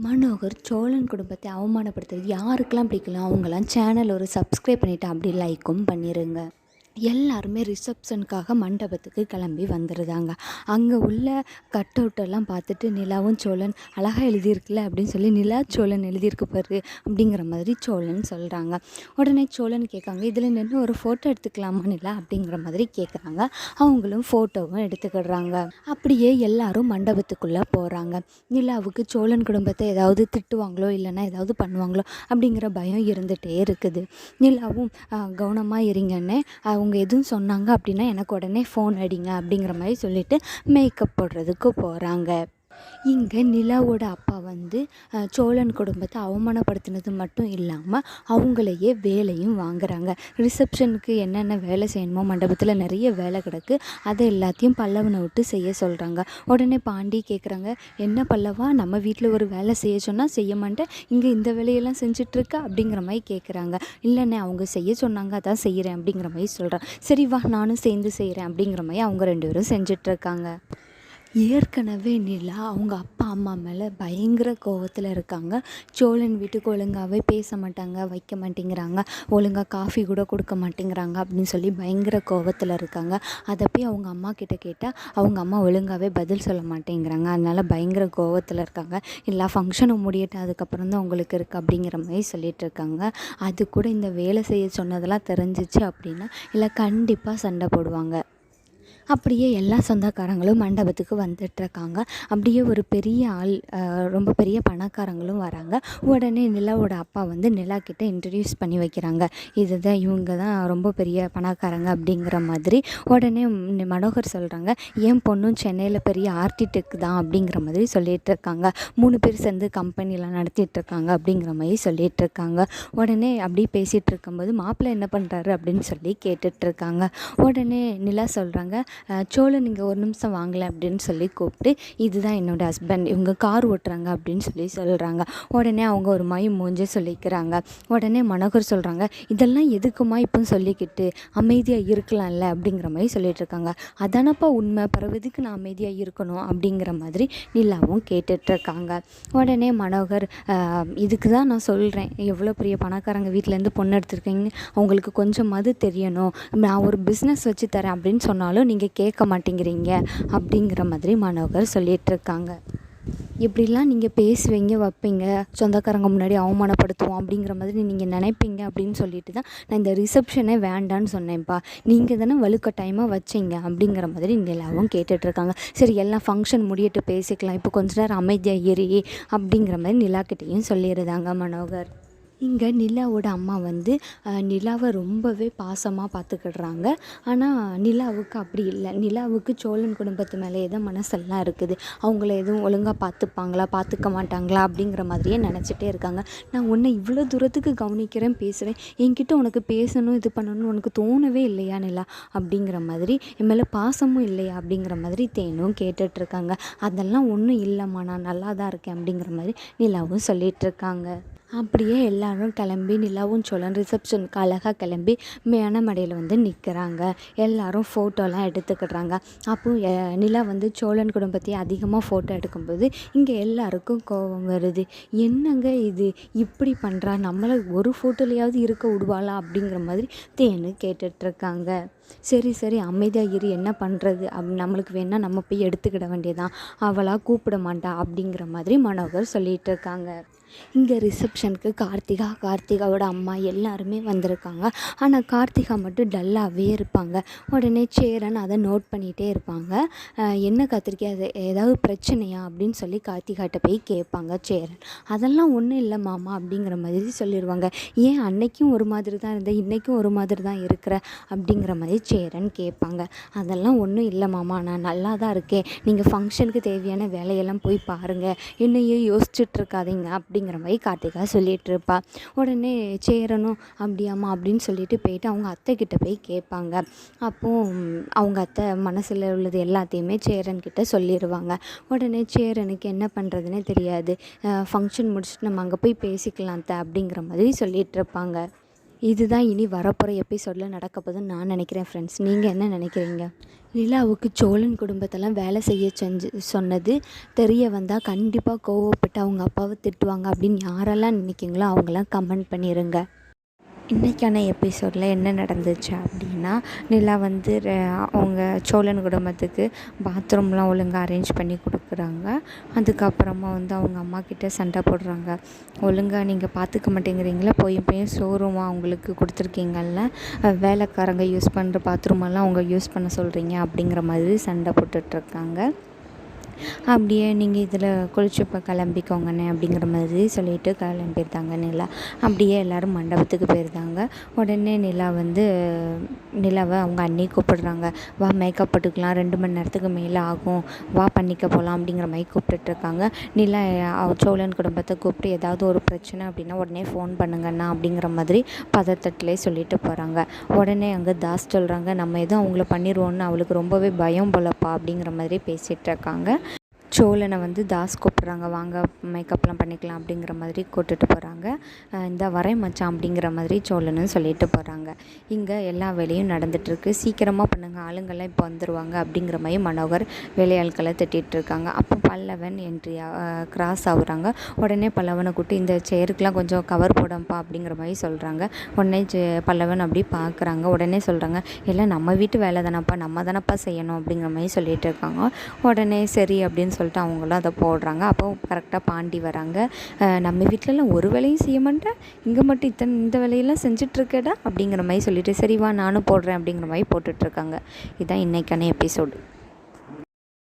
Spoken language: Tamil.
மனோகர் சோழன் குடும்பத்தை அவமானப்படுத்துறது யாருக்கெல்லாம் பிடிக்கல அவங்களாம் சேனல் ஒரு சப்ஸ்கிரைப் பண்ணிவிட்டு அப்படி லைக்கும் பண்ணிடுங்க. எல்லாருமே ரிசப்ஷனுக்காக மண்டபத்துக்கு கிளம்பி வந்துடுதாங்க. அங்கே உள்ள கட் அவுட்டெல்லாம் பார்த்துட்டு நிலாவும் சோழன் அழகாக எழுதியிருக்குல்ல அப்படின்னு சொல்லி நிலா சோழன் எழுதியிருக்கு பாரு அப்படிங்கிற மாதிரி சோழன் சொல்கிறாங்க. உடனே சோழன் கேட்காங்க, இதில் நின்று ஒரு ஃபோட்டோ எடுத்துக்கலாமா நிலா அப்படிங்கிற மாதிரி கேட்குறாங்க. அவங்களும் ஃபோட்டோவும் எடுத்துக்கிடுறாங்க. அப்படியே எல்லாரும் மண்டபத்துக்குள்ளே போகிறாங்க. நிலாவுக்கு சோழன் குடும்பத்தை ஏதாவது திட்டுவாங்களோ இல்லைன்னா ஏதாவது பண்ணுவாங்களோ அப்படிங்கிற பயம் இருந்துகிட்டே இருக்குது. நிலாவும் கவனமாக இருங்கன்னு அவங்க எதுவும் சொன்னாங்க அப்படின்னா எனக்கு உடனே ஃபோன் அடிங்க அப்படிங்கிற மாதிரி சொல்லிவிட்டு மேக்கப் போடுறதுக்கு போகிறாங்க. இங்கே நிலாவோட அப்பா வந்து சோழன் குடும்பத்தை அவமானப்படுத்தினது மட்டும் இல்லாமல் அவங்களையே வேலையும் வாங்குறாங்க. ரிசப்ஷனுக்கு என்னென்ன வேலை செய்யணுமோ மண்டபத்தில் நிறைய வேலை கிடக்கு, அதை எல்லாத்தையும் பல்லவனை விட்டு செய்ய சொல்கிறாங்க. உடனே பாண்டி கேட்குறாங்க, என்ன பல்லவா நம்ம வீட்டில் ஒரு வேலை செய்ய சொன்னால் செய்ய மாட்டேன், இங்கே இந்த வேலையெல்லாம் செஞ்சிட்ருக்கா அப்படிங்கிற மாதிரி கேட்குறாங்க. இல்லைண்ணே அவங்க செய்ய சொன்னாங்க அதான் செய்கிறேன் அப்படிங்கிற மாதிரி சொல்கிறேன். சரி வா நானும் சேர்ந்து செய்கிறேன் அப்படிங்கிற மாதிரி அவங்க 2 பேரும் செஞ்சிட்ருக்காங்க. ஏற்கனவே நிலா அவங்க அப்பா அம்மா மேலே பயங்கர கோவத்தில் இருக்காங்க. சோழன் வீட்டுக்கு ஒழுங்காகவே பேச மாட்டாங்க, வைக்க மாட்டேங்கிறாங்க, ஒழுங்காக காஃபி கூட கொடுக்க மாட்டேங்கிறாங்க அப்படின்னு சொல்லி பயங்கர கோவத்தில் இருக்காங்க. அதை போய் அவங்க அம்மா கிட்ட கேட்டால் அவங்க அம்மா ஒழுங்காகவே பதில் சொல்ல மாட்டேங்கிறாங்க. அதனால் பயங்கர கோவத்தில் இருக்காங்க. எல்லா ஃபங்க்ஷனும் முடியட்டும் அதுக்கப்புறம் தான் உங்களுக்கு இருக்குது அப்படிங்கிற மாதிரி சொல்லிகிட்டு இருக்காங்க. அது கூட இந்த வேலை செய்ய சொன்னதெல்லாம் தெரிஞ்சிச்சு அப்படின்னா இல்லை கண்டிப்பாக சண்டை போடுவாங்க. அப்படியே எல்லா சொந்தக்காரங்களும் மண்டபத்துக்கு வந்துட்டுருக்காங்க. அப்படியே ஒரு பெரிய ஆள், ரொம்ப பெரிய பணக்காரங்களும் வராங்க. உடனே நிலாவோட அப்பா வந்து நிலா கிட்ட இன்ட்ரடியூஸ் பண்ணி வைக்கிறாங்க. இதுதான் இவங்க தான் ரொம்ப பெரிய பணக்காரங்க அப்படிங்கிற மாதிரி. உடனே மனோகர் சொல்கிறாங்க, என் பொண்ணும் சென்னையில் பெரிய ஆர்கிடெக்ட் தான் அப்படிங்கிற மாதிரி சொல்லிகிட்டு இருக்காங்க. 3 பேர் சேர்ந்து கம்பெனிலாம் நடத்திட்டுருக்காங்க அப்படிங்கிற மாதிரி சொல்லிகிட்டு இருக்காங்க. உடனே அப்படி பேசிகிட்டு இருக்கும்போது மாப்பிள்ளை என்ன பண்ணுறாரு அப்படின்னு சொல்லி கேட்டுட்ருக்காங்க. உடனே நிலா சொல்கிறாங்க, சோழன் நீங்கள் ஒரு நிமிஷம் வாங்கலை அப்படின்னு சொல்லி கூப்பிட்டு, இதுதான் என்னோடய ஹஸ்பண்ட், இவங்க கார் ஓட்டுறாங்க அப்படின்னு சொல்லி சொல்கிறாங்க. உடனே அவங்க ஒரு மாதிரி மூஞ்சே சொல்லிக்கிறாங்க. உடனே மனோகர் சொல்கிறாங்க, இதெல்லாம் எதுக்குமா இப்போ சொல்லிக்கிட்டு அமைதியாக இருக்கலாம்ல அப்படிங்கிற மாதிரி சொல்லிட்டு இருக்காங்க. அதானப்பா உண்மை, பிறகு எதுக்கு நான் அமைதியாக இருக்கணும் அப்படிங்கிற மாதிரி நிலாவும் கேட்டுட்ருக்காங்க. உடனே மனோகர், இதுக்கு தான் நான் சொல்கிறேன், எவ்வளோ பெரிய பணக்காரங்க வீட்டிலேருந்து பொண்ணு எடுத்துருக்கீங்க, அவங்களுக்கு கொஞ்சமாவது தெரியணும், நான் ஒரு பிஸ்னஸ் வச்சு தரேன் அப்படின்னு சொன்னாலும் நீங்கள் கேட்க மாட்டேங்கிறீங்க அப்படிங்கிற மாதிரி மனோகர் சொல்லிகிட்ருக்காங்க. இப்படிலாம் நீங்கள் பேசுவீங்க வைப்பீங்க, சொந்தக்காரங்க முன்னாடி அவமானப்படுத்துவோம் அப்படிங்கிற மாதிரி நீங்கள் நினைப்பீங்க அப்படின்னு சொல்லிட்டு தான் நான் இந்த ரிசப்ஷனே வேண்டான்னு சொன்னேன்ப்பா, நீங்கள் தானே வலுக்கட்டாயமாக வச்சிங்க அப்படிங்கிற மாதிரி நிலாவும் கேட்டுட்ருக்காங்க. சரி எல்லாம் ஃபங்க்ஷன் முடியட்டு பேசிக்கலாம், இப்போ கொஞ்ச நேரம் அமைதியாக ஏறி அப்படிங்கிற மாதிரி நிலாக்கிட்டேயும் சொல்லிடுதாங்க மனோகர். இங்கே நிலாவோட அம்மா வந்து நிலாவை ரொம்பவே பாசமாக பார்த்துக்கிடுறாங்க. ஆனால் நிலாவுக்கு அப்படி இல்லை. நிலாவுக்கு சோழன் குடும்பத்து மேலே தான் மனசெல்லாம் இருக்குது. அவங்கள எதுவும் ஒழுங்காக பார்த்துப்பாங்களா பார்த்துக்க மாட்டாங்களா அப்படிங்கிற மாதிரியே நினச்சிட்டே இருக்காங்க. நான் உன்னை இவ்வளோ தூரத்துக்கு கவனிக்கிறேன், பேசுகிறேன், என்கிட்ட உனக்கு பேசணும் இது பண்ணணும்னு உனக்கு தோணவே இல்லையா நிலா அப்படிங்கிற மாதிரி, என் மேலே பாசமும் இல்லையா அப்படிங்கிற மாதிரி தேனும் கேட்டுட்ருக்காங்க. அதெல்லாம் ஒன்றும் இல்லைம்மா, நான் நல்லா தான் இருக்கேன் அப்படிங்கிற மாதிரி நிலாவும் சொல்லிகிட்ருக்காங்க. அப்படியே எல்லாரும் கிளம்பி நிலாவும் சோழன் ரிசப்ஷனுக்கு அழகாக கிளம்பி மேனமடையில் வந்து நிற்கிறாங்க. எல்லாரும் ஃபோட்டோலாம் எடுத்துக்கிடுறாங்க. அப்போது நிலா வந்து சோழன் குடும்பத்தையே அதிகமாக ஃபோட்டோ எடுக்கும்போது இங்கே எல்லாருக்கும் கோபம் வருது. என்னங்க இது இப்படி பண்ணுறா, நம்மளை ஒரு ஃபோட்டோலையாவது இருக்க விடுவாளா அப்படிங்கிற மாதிரி தேனு கேட்டுட்ருக்காங்க. சரி அமைதியாக இரு, என்ன பண்ணுறது, நம்மளுக்கு வேணால் நம்ம போய் எடுத்துக்கிட வேண்டியதான், அவளாக கூப்பிட மாட்டா அப்படிங்கிற மாதிரி மனோகர் சொல்லிகிட்டு இருக்காங்க. இங்கே ரிசப்ஷனுக்கு கார்த்திகாவோட அம்மா எல்லாருமே வந்திருக்காங்க. ஆனால் கார்த்திகா மட்டும் டல்லாகவே இருப்பாங்க. உடனே சேரன் அதை நோட் பண்ணிகிட்டே இருப்பாங்க. என்ன கத்திரிக்காய், அது ஏதாவது பிரச்சனையா அப்படின்னு சொல்லி கார்த்திகாட்ட போய் கேட்பாங்க சேரன். அதெல்லாம் ஒன்றும் இல்லை மாமா அப்படிங்கிற மாதிரி சொல்லிடுவாங்க. ஏன் அன்னைக்கும் ஒரு மாதிரி தான் இருந்த, இன்றைக்கும் ஒரு மாதிரி தான் இருக்கிற அப்படிங்கிற மாதிரி சேரன் கேட்பாங்க. அதெல்லாம் ஒன்றும் இல்லை மாமா, நான் நல்லா தான் இருக்கேன், நீங்கள் ஃபங்க்ஷனுக்கு தேவையான வேலையெல்லாம் போய் பாருங்கள், என்னையும் யோசிச்சுட்ருக்காதீங்க அப்படிங்கிற மாதிரி கார்த்திகா சொல்லிகிட்டு இருப்பா. உடனே சேரனும் அப்படியாம்மா அப்படின்னு சொல்லிட்டு போயிட்டு அவங்க அத்தை கிட்ட போய் கேட்பாங்க. அப்போது அவங்க அத்தை மனசில் உள்ளது எல்லாத்தையுமே சேரன்கிட்ட சொல்லிடுவாங்க. உடனே சேரனுக்கு என்ன பண்ணுறதுனே தெரியாது. ஃபங்க்ஷன் முடிச்சுட்டு நம்ம அங்கே போய் பேசிக்கலாம் அத்தை அப்படிங்கிற மாதிரி சொல்லிகிட்டு இருப்பாங்க. இதுதான் இனி வரப்போகிற எபிசோடில் நடக்க போகுதுன்னு நான் நினைக்கிறேன் ஃப்ரெண்ட்ஸ். நீங்கள் என்ன நினைக்கிறீங்க? நிலாவுக்கு சோழன் குடும்பத்தெல்லாம் வேலை செய்ய சொன்னது தெரிய வந்தால் கண்டிப்பாக கோவப்பட்டு அவங்க அப்பாவை திட்டுவாங்க அப்படின்னு யாரெல்லாம் நினைக்கிங்களோ அவங்களாம் கமெண்ட் பண்ணிடுங்க. இன்றைக்கான எபிசோடில் என்ன நடந்துச்சு அப்படின்னா, நிலா வந்து அவங்க சோழன் குடும்பத்துக்கு பாத்ரூம்லாம் ஒழுங்காக அரேஞ்ச் பண்ணி கொடுக்குறாங்க. அதுக்கப்புறமா வந்து அவங்க அம்மா கிட்டே சண்டை போடுறாங்க. ஒழுங்காக நீங்கள் பார்த்துக்க மாட்டேங்கிறீங்களா, போய் ஷோரூமாக அவங்களுக்கு கொடுத்துருக்கீங்கல்ல, வேலைக்காரங்க யூஸ் பண்ணுற பாத்ரூமெல்லாம் அவங்க யூஸ் பண்ண சொல்கிறீங்க அப்படிங்கிற மாதிரி சண்டை போட்டுட்ருக்காங்க. அப்படியே நீங்கள் இதில் குளிச்சு இப்போ கிளம்பிக்கோங்கண்ணே அப்படிங்கிற மாதிரி சொல்லிவிட்டு கிளம்பியிருந்தாங்க நிலா. அப்படியே எல்லோரும் மண்டபத்துக்கு போயிருந்தாங்க. உடனே நிலா வந்து நிலாவை அவங்க அண்ணி கூப்பிடுறாங்க. வா மேக்கப் போட்டுக்கலாம், 2 மணி நேரத்துக்கு மேலே ஆகும், வா பண்ணிக்க போகலாம் அப்படிங்கிற மாதிரி கூப்பிட்டுட்ருக்காங்க. நிலா சோழன் குடும்பத்தை கூப்பிட்டு ஏதாவது ஒரு பிரச்சனை அப்படின்னா உடனே ஃபோன் பண்ணுங்கண்ணா அப்படிங்கிற மாதிரி பதத்தட்டிலே சொல்லிட்டு போகிறாங்க. உடனே அங்கே தாஸ் சொல்கிறாங்க, நம்ம எதுவும் அவங்கள பண்ணிடுவோன்னு அவளுக்கு ரொம்பவே பயம் போலப்பா அப்படிங்கிற மாதிரி பேசிகிட்ருக்காங்க. சோழனை வந்து தாஸ் கூப்பிட்றாங்க, வாங்க மேக்கப்லாம் பண்ணிக்கலாம் அப்படிங்கிற மாதிரி கூப்பிட்டுட்டு போகிறாங்க. இந்த வரேன் மச்சான் அப்படிங்கிற மாதிரி சோழனும் சொல்லிட்டு போகிறாங்க. இங்கே எல்லா வேலையும் நடந்துகிட்ருக்கு. சீக்கிரமாக பண்ணுங்கள், ஆளுங்கள்லாம் இப்போ வந்துடுவாங்க அப்படிங்கிற மாதிரி மனோகர் வேலையாட்களை திட்டிகிட்ருக்காங்க. அப்போ பல்லவன் என்ட்ரி கிராஸ் ஆகுறாங்க. உடனே பல்லவனை கூப்பிட்டு இந்த சேருக்கெலாம் கொஞ்சம் கவர் போடப்பா அப்படிங்கிற மாதிரி சொல்கிறாங்க. உடனே பல்லவன் அப்படி பார்க்குறாங்க. உடனே சொல்கிறாங்க, எல்லாம் நம்ம வீட்டு வேலை தானப்பா, நம்ம தானப்பா செய்யணும் அப்படிங்கிற மாதிரி சொல்லிகிட்டு இருக்காங்க. உடனே சரி அப்படின்னு சொல்லிட்டு அவங்களும் அதை போடுறாங்க. அப்போ கரெக்டாக பாண்டி வராங்க. நம்ம வீட்டிலலாம் ஒரு வேலையும் செய்ய மாட்டேன், இங்கே மட்டும் இந்த வேலையெல்லாம் செஞ்சிட்ருக்கேடா அப்படிங்கிற மாதிரி சொல்லிட்டு, சரி வா நானும் போடுறேன் அப்படிங்கிற மாதிரி போட்டுட்ருக்காங்க. இதுதான் இன்றைக்கான எபிசோடு.